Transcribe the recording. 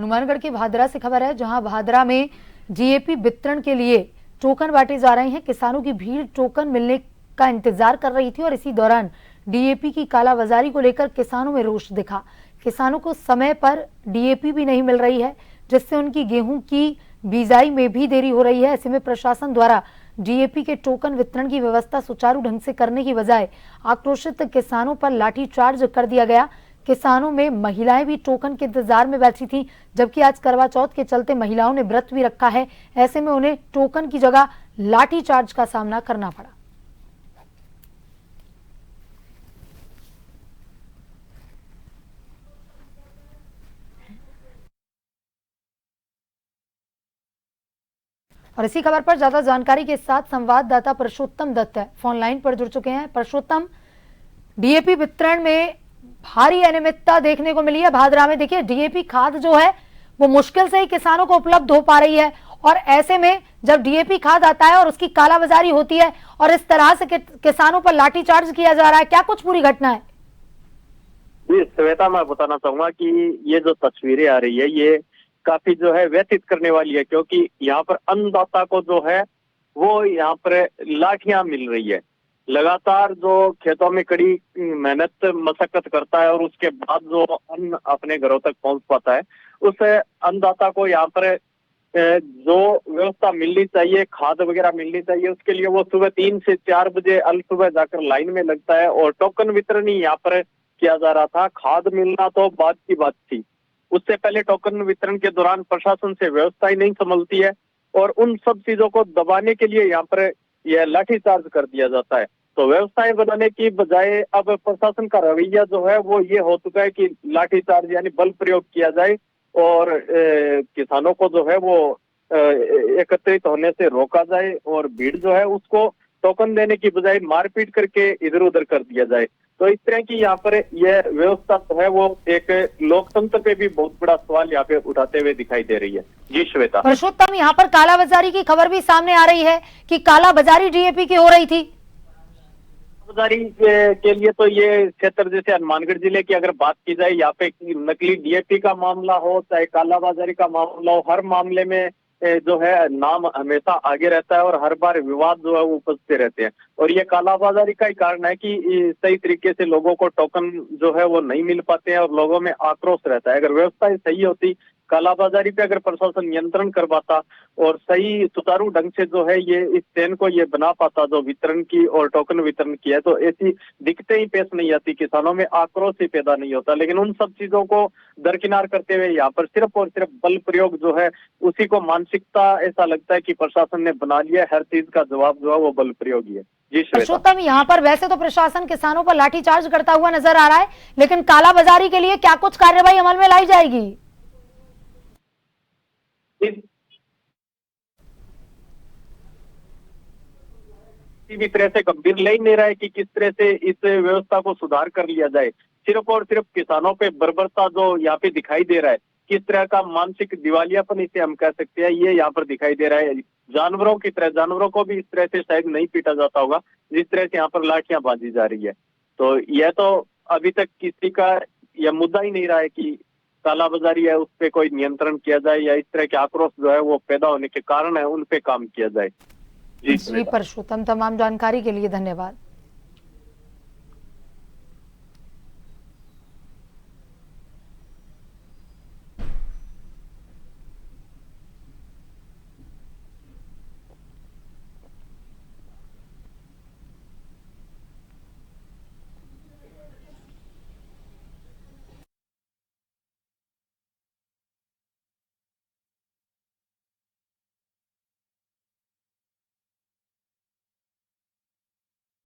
हनुमानगढ़ के भादरा से खबर है, जहां भादरा में डीएपी वितरण के लिए टोकन बांटे जा रहे हैं। किसानों की भीड़ टोकन मिलने का इंतजार कर रही थी और इसी दौरान डीएपी की कालाबाजारी को लेकर किसानों में रोष दिखा। किसानों को समय पर डीएपी भी नहीं मिल रही है, जिससे उनकी गेहूं की बिजाई में भी देरी हो रही है। ऐसे में प्रशासन द्वारा डीएपी के टोकन वितरण की व्यवस्था सुचारू ढंग से करने की बजाय आक्रोशित किसानों पर लाठीचार्ज कर दिया गया। किसानों में महिलाएं भी टोकन के इंतजार में बैठी थीं, जबकि आज करवा चौथ के चलते महिलाओं ने व्रत भी रखा है। ऐसे में उन्हें टोकन की जगह लाठीचार्ज का सामना करना पड़ा। और इसी खबर पर ज्यादा जानकारी के साथ संवाददाता परसोत्तम दत्त है, फोन लाइन पर जुड़ चुके हैं। परसोत्तम, डीएपी वितरण में भारी अनियमितता देखने को मिली है भादरा में। देखिए, डीएपी खाद जो है वो मुश्किल से ही किसानों को उपलब्ध हो पा रही है, और ऐसे में जब डीएपी खाद आता है और उसकी कालाबाजारी होती है और इस तरह से किसानों पर लाठीचार्ज किया जा रहा है, क्या कुछ पूरी घटना है? जी श्वेता, मैं बताना चाहूंगा कि ये जो तस्वीरें आ रही है ये काफी जो है व्यथित करने वाली है, क्योंकि यहाँ पर अन्नदाता को जो है वो यहाँ पर लाठियां मिल रही है। लगातार जो खेतों में कड़ी मेहनत मशक्कत करता है और उसके बाद जो अन्न अपने घरों तक पहुंच पाता है, उस अन्नदाता को यहाँ पर जो व्यवस्था मिलनी चाहिए, खाद वगैरह मिलनी चाहिए, उसके लिए वो सुबह 3 से 4 बजे अल सुबह जाकर लाइन में लगता है और टोकन वितरण ही यहाँ पर किया जा रहा था। खाद मिलना तो बाद की बात थी, उससे पहले टोकन वितरण के दौरान प्रशासन से व्यवस्था ही नहीं संभलती है और उन सब चीजों को दबाने के लिए यहाँ पर यह लाठीचार्ज कर दिया जाता है। तो व्यवस्थाएं बनाने की बजाय अब प्रशासन का रवैया जो है वो ये हो चुका है कि लाठीचार्ज यानी बल प्रयोग किया जाए और किसानों को जो है वो एकत्रित होने से रोका जाए और भीड़ जो है उसको टोकन देने की बजाय मारपीट करके इधर उधर कर दिया जाए। तो इस तरह की यहाँ पर यह व्यवस्था जो है वो एक लोकतंत्र पे भी बहुत बड़ा सवाल यहाँ पे उठाते हुए दिखाई दे रही है। जी श्वेता। परसोत्तम, यहाँ पर कालाबाजारी की खबर भी सामने आ रही है कि कालाबाजारी डीएपी की हो रही थी। कालाबाजारी के लिए तो ये क्षेत्र जैसे हनुमानगढ़ जिले की अगर बात की जाए, यहाँ पे नकली डीएपी का मामला हो चाहे कालाबाजारी का मामला हो, हर मामले में जो है नाम हमेशा आगे रहता है और हर बार विवाद जो है वो उपजते रहते हैं। और ये कालाबाजारी का ही कारण है कि सही तरीके से लोगों को टोकन जो है वो नहीं मिल पाते हैं और लोगों में आक्रोश रहता है। अगर व्यवस्था सही होती, कालाबाजारी पे अगर प्रशासन नियंत्रण करवाता और सही सुचारू ढंग से जो है ये इस चेन को ये बना पाता जो वितरण की और टोकन वितरण की है, तो ऐसी दिक्कतें ही पेश नहीं आती, किसानों में आक्रोश ही पैदा नहीं होता। लेकिन उन सब चीजों को दरकिनार करते हुए यहाँ पर सिर्फ और सिर्फ बल प्रयोग जो है उसी को मानसिकता ऐसा लगता है कि प्रशासन ने बना लिया, हर चीज का जवाब जो है वो बल प्रयोग ही है। जी परसोत्तम, यहाँ पर वैसे तो प्रशासन किसानों पर लाठीचार्ज करता हुआ नजर आ रहा है, लेकिन कालाबाजारी के लिए क्या कुछ कार्रवाई अमल में लाई जाएगी? किसी भी तरह से गंभीर ले ही नहीं रहा है कि किस तरह से इस व्यवस्था को सुधार कर लिया जाए। सिर्फ और सिर्फ किसानों पे बर्बरता जो यहाँ पे दिखाई दे रहा है, किस तरह का मानसिक दिवालियापन इसे हम कह सकते हैं, ये यहाँ पर दिखाई दे रहा है। जानवरों की तरह, जानवरों को भी इस तरह से शायद नहीं पीटा जाता होगा जिस तरह से यहाँ पर लाठियां बांधी जा रही है। तो यह तो अभी तक किसी का यह मुद्दा ही नहीं रहा है कि कालाबाजारी है उस पर कोई नियंत्रण किया जाए या इस तरह के आक्रोश जो है वो पैदा होने के कारण है उन पे काम किया जाए। जी परसोत्तम, तमाम जानकारी के लिए धन्यवाद।